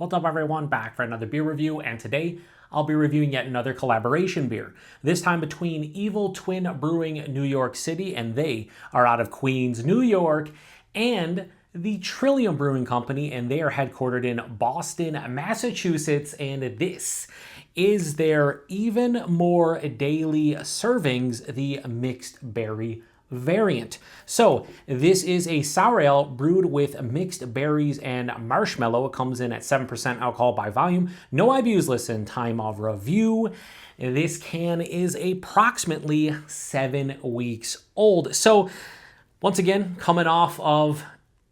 What's up everyone, back for another beer review, and today I'll be reviewing yet another collaboration beer. This time between Evil Twin Brewing New York City, and they are out of Queens, New York, and the Trillium Brewing Company, and they are headquartered in Boston, Massachusetts, and this is their even more daily servings, the mixed berry variant. So this is a sour ale brewed with mixed berries and marshmallow. It comes in at 7% alcohol by volume. No IBUs listed. Time of review. This can is approximately 7 weeks old. So once again, coming off of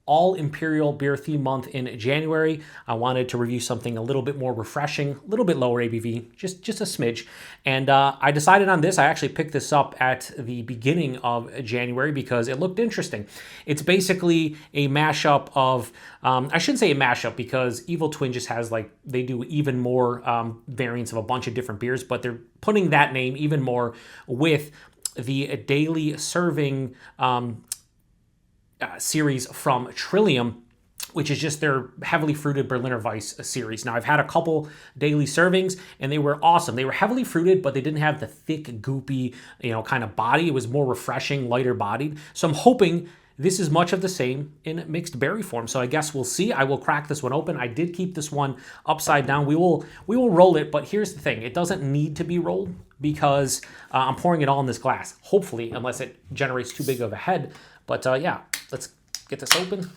All Imperial Beer Theme Month in January, I wanted to review something a little bit more refreshing, a little bit lower ABV, just a smidge. And I decided on this. I actually picked this up at the beginning of January because it looked interesting. It's basically a mashup of, I shouldn't say a mashup because Evil Twin just has they do even more variants of a bunch of different beers, but they're putting that name even more with the daily serving series from Trillium, which is just their heavily fruited Berliner Weiss series. Now, I've had a couple daily servings, and they were awesome. They were heavily fruited, but they didn't have the thick, goopy, kind of body. It was more refreshing, lighter bodied. So I'm hoping this is much of the same in mixed berry form. So I guess we'll see. I will crack this one open. I did keep this one upside down. We will roll it, but here's the thing. It doesn't need to be rolled because I'm pouring it all in this glass, hopefully, unless it generates too big of a head. But yeah, let's get this open.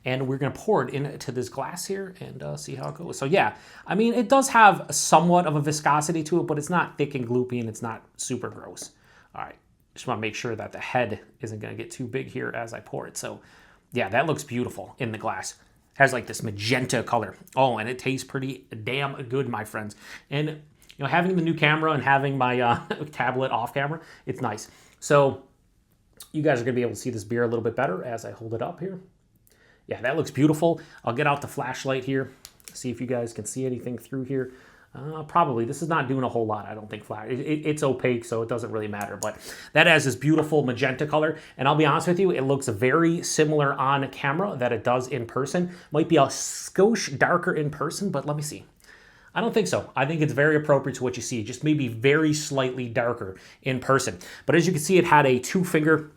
And we're going to pour it into this glass here and see how it goes. So yeah, I mean, it does have somewhat of a viscosity to it, but it's not thick and gloopy and it's not super gross. All right, just want to make sure that the head isn't going to get too big here as I pour it. So yeah, that looks beautiful in the glass. Has like this magenta color. Oh, and it tastes pretty damn good, my friends. And having the new camera and having my tablet off camera, it's nice. So you guys are going to be able to see this beer a little bit better as I hold it up here. Yeah, that looks beautiful. I'll get out the flashlight here, see if you guys can see anything through here. Probably. This is not doing a whole lot, I don't think. It's opaque, so it doesn't really matter. But that has this beautiful magenta color. And I'll be honest with you, it looks very similar on camera that it does in person. Might be a skosh darker in person, but let me see. I don't think so. I think it's very appropriate to what you see. Just maybe very slightly darker in person. But as you can see, it had a two finger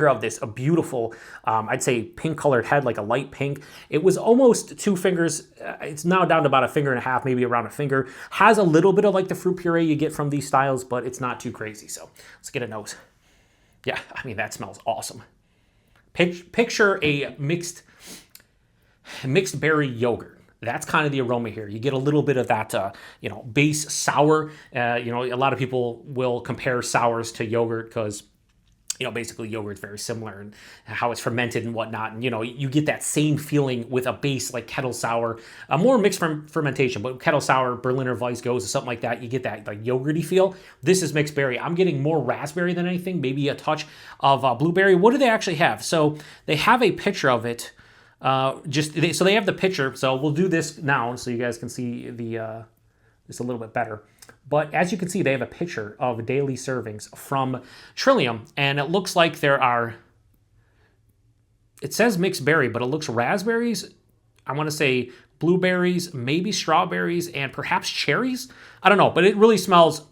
of this, a beautiful, I'd say pink colored head, like a light pink. It was almost 2 fingers. It's now down to about 1.5 fingers, maybe around a finger. Has a little bit of like the fruit puree you get from these styles, but it's not too crazy. So let's get a nose. Yeah, I mean, that smells awesome. Picture a mixed berry yogurt. That's kind of the aroma here. You get a little bit of that, base sour. A lot of people will compare sours to yogurt because, basically yogurt's very similar and how it's fermented and whatnot. And, you get that same feeling with a base like kettle sour, more mixed fermentation, but kettle sour, Berliner Weiss goes or something like that. You get that like yogurty feel. This is mixed berry. I'm getting more raspberry than anything, maybe a touch of blueberry. What do they actually have? So they have a picture of it. So they have the picture. So we'll do this now so you guys can see the just a little bit better. But as you can see, they have a picture of daily servings from Trillium, and it looks like it says mixed berry, but it looks raspberries. I want to say blueberries, maybe strawberries, and perhaps cherries. I don't know, but it really smells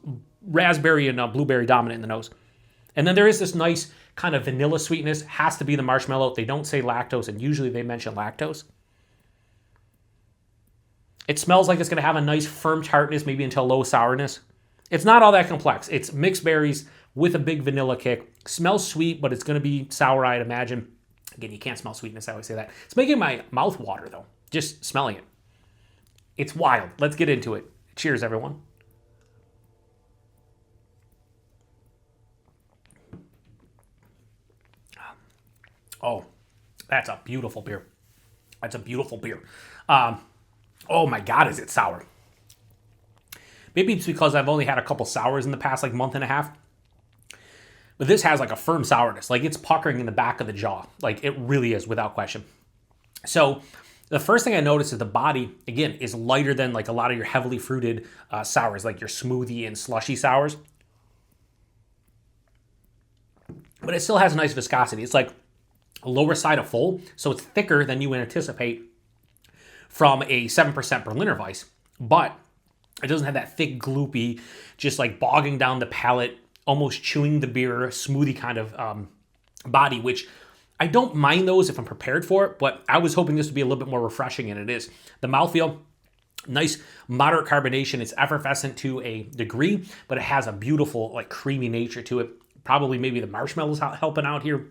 raspberry and blueberry dominant in the nose. And then there is this nice kind of vanilla sweetness. Has to be the marshmallow. They don't say lactose, and usually they mention lactose. It smells like it's going to have a nice firm tartness, maybe until low sourness. It's not all that complex. It's mixed berries with a big vanilla kick. Smells sweet, but it's going to be sour, I'd imagine. Again, you can't smell sweetness. I always say that. It's making my mouth water, though, just smelling it. It's wild. Let's get into it. Cheers, everyone. Oh, that's a beautiful beer. That's a beautiful beer. Oh my God, is it sour? Maybe it's because I've only had a couple sours in the past month and a half. But this has a firm sourness. It's puckering in the back of the jaw. It really is, without question. So the first thing I noticed is the body, again, is lighter than a lot of your heavily fruited sours, like your smoothie and slushy sours. But it still has a nice viscosity. It's a lower side of full, so it's thicker than you would anticipate from a 7% Berliner Weiss, but it doesn't have that thick, gloopy, just like bogging down the palate, almost chewing the beer, smoothie kind of body, which I don't mind those if I'm prepared for it, but I was hoping this would be a little bit more refreshing, and it is. The mouthfeel, nice moderate carbonation. It's effervescent to a degree, but it has a beautiful like creamy nature to it. Probably maybe the marshmallows helping out here.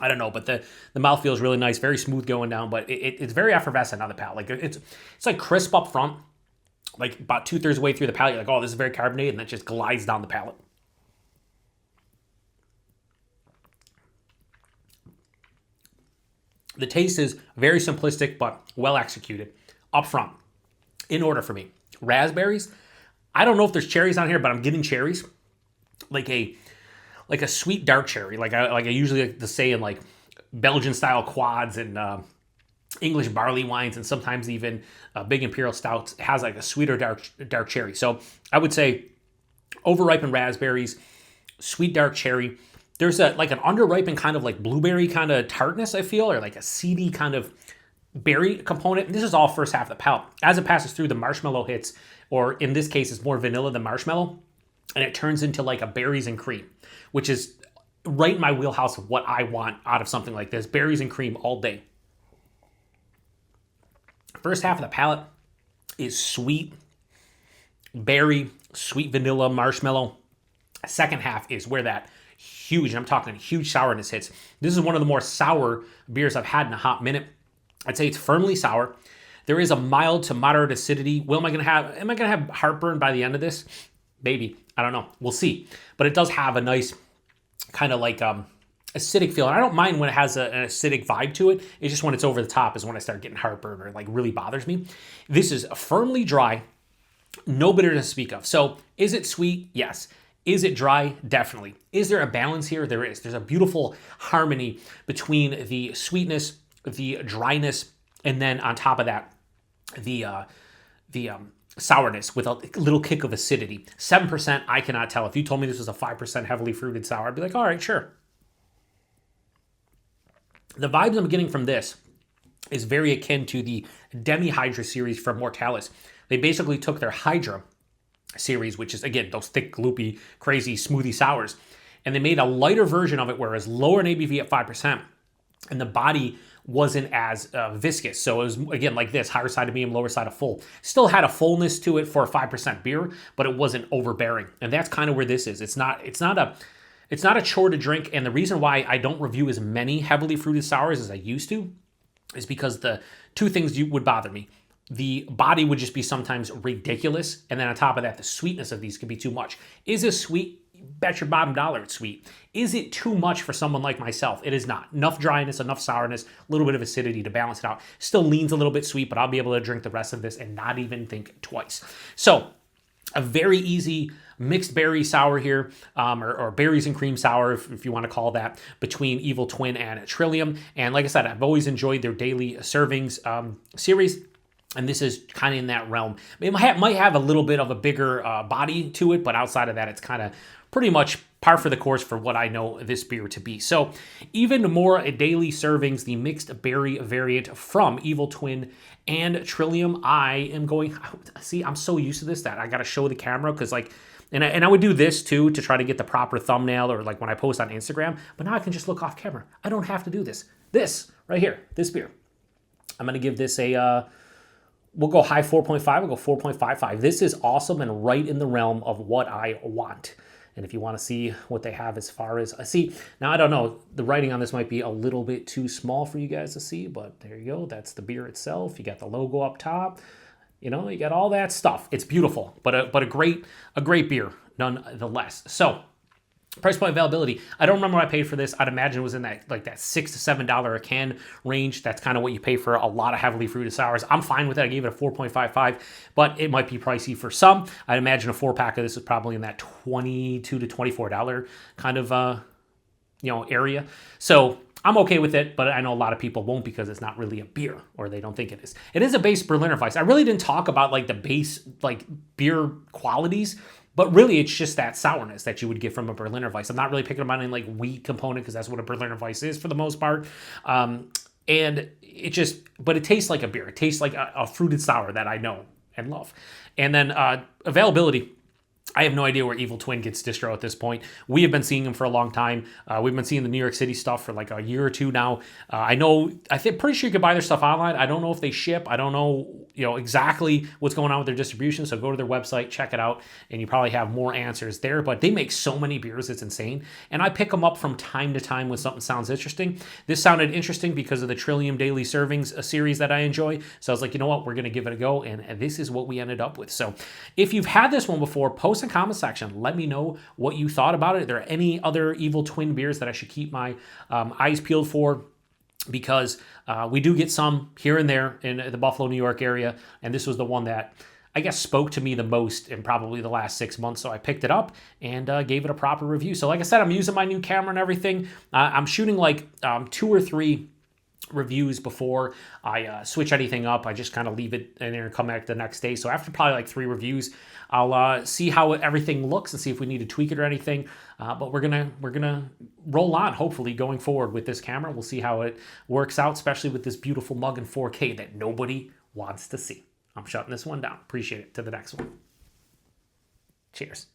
I don't know, but the mouthfeel is really nice, very smooth going down, but it's very effervescent on the palate. Like it's like crisp up front, like about 2/3 of the way through the palate, you're like, oh, this is very carbonated, and that just glides down the palate. The taste is very simplistic, but well executed up front. In order for me, raspberries. I don't know if there's cherries on here, but I'm getting cherries, like a sweet dark cherry, like I usually like to say in like Belgian style quads and English barley wines, and sometimes even big imperial stouts has like a sweeter dark cherry. So I would say overripened raspberries, sweet dark cherry. There's like an underripened kind of like blueberry kind of tartness, I feel, or like a seedy kind of berry component. And this is all first half of the palate. As it passes through, the marshmallow hits, or in this case, it's more vanilla than marshmallow, and it turns into like a berries and cream, which is right in my wheelhouse of what I want out of something like this. Berries and cream all day. First half of the palate is sweet berry, sweet vanilla, marshmallow. Second half is where that huge, and I'm talking huge sourness hits. This is one of the more sour beers I've had in a hot minute. I'd say it's firmly sour. There is a mild to moderate acidity. Am I gonna have heartburn by the end of this? Maybe. I don't know. We'll see. But it does have a nice kind of like acidic feel. And I don't mind when it has an acidic vibe to it. It's just when it's over the top is when I start getting heartburn, or like really bothers me. This is firmly dry, no bitterness to speak of. So is it sweet? Yes. Is it dry? Definitely. Is there a balance here? There is. There's a beautiful harmony between the sweetness, the dryness, and then on top of that, the sourness with a little kick of acidity. 7%, I cannot tell. If you told me this was a 5% heavily fruited sour, I'd be like, all right, sure. The vibes I'm getting from this is very akin to the Demi-Hydra series from Mortalis. They basically took their Hydra series, which is, again, those thick, gloopy, crazy, smoothie sours, and they made a lighter version of it where it was lower in ABV at 5%, and the body wasn't as viscous. So it was, again, like this, higher side of medium, lower side of full. Still had a fullness to it for a 5% beer, but it wasn't overbearing. And that's kind of where this is. It's not a chore to drink. And the reason why I don't review as many heavily fruited sours as I used to is because the two things would bother me. The body would just be sometimes ridiculous. And then on top of that, the sweetness of these could be too much. Is this sweet? Bet your bottom dollar it's sweet. Is it too much for someone like myself? It is not. Enough dryness, enough sourness, a little bit of acidity to balance it out. Still leans a little bit sweet, but I'll be able to drink the rest of this and not even think twice. So a very easy mixed berry sour here, or berries and cream sour, if you want to call that, between Evil Twin and Trillium. And like I said, I've always enjoyed their daily servings series. And this is kind of in that realm. It might have a little bit of a bigger body to it, but outside of that, it's kind of pretty much par for the course for what I know this beer to be. So even more daily servings, the mixed berry variant from Evil Twin and Trillium. I am going, see, I'm so used to this that I got to show the camera because like, and I would do this too to try to get the proper thumbnail or like when I post on Instagram, but now I can just look off camera. I don't have to do this. This right here, this beer. I'm going to give this a, we'll go high 4.5, we'll go 4.55. This is awesome and right in the realm of what I want. And if you want to see what they have as far as, see, now I don't know, the writing on this might be a little bit too small for you guys to see, but there you go. That's the beer itself. You got the logo up top. You know, you got all that stuff. It's beautiful, but a great beer nonetheless. So price point availability. I don't remember what I paid for this. I'd imagine it was in that like that $6 to $7 a can range. That's kind of what you pay for a lot of heavily fruited sours. I'm fine with it. I gave it a 4.55, but it might be pricey for some. I'd imagine a 4-pack of this is probably in that $22 to $24 kind of area. So I'm okay with it, but I know a lot of people won't because it's not really a beer, or they don't think it is. It is a base Berliner Weiss. I really didn't talk about like the base like beer qualities, but really it's just that sourness that you would get from a Berliner Weiss. I'm not really picking up on any like wheat component because that's what a Berliner Weiss is for the most part. And but it tastes like a beer. It tastes like a fruited sour that I know and love. And then availability. I have no idea where Evil Twin gets distro at this point. We have been seeing them for a long time. We've been seeing the New York City stuff for like a year or two now. Pretty sure you could buy their stuff online. I don't know if they ship. I don't know, exactly what's going on with their distribution. So go to their website, check it out, and you probably have more answers there. But they make so many beers, it's insane. And I pick them up from time to time when something sounds interesting. This sounded interesting because of the Trillium Daily Servings, a series that I enjoy. So I was like, you know what, we're going to give it a go. And this is what we ended up with. So if you've had this one before, post in the comment section. Let me know what you thought about it. Are there any other Evil Twin beers that I should keep my eyes peeled for? Because we do get some here and there in the Buffalo, New York area. And this was the one that I guess spoke to me the most in probably the last 6 months. So I picked it up and gave it a proper review. So like I said, I'm using my new camera and everything. I'm shooting like 2 or 3 reviews before I switch anything up. I just kind of leave it in there and come back the next day. So after probably like 3 reviews, I'll see how everything looks and see if we need to tweak it or anything. But we're gonna roll on, hopefully, going forward with this camera. We'll see how it works out, especially with this beautiful mug in 4K that nobody wants to see. I'm shutting this one down. Appreciate it. To the next one. Cheers.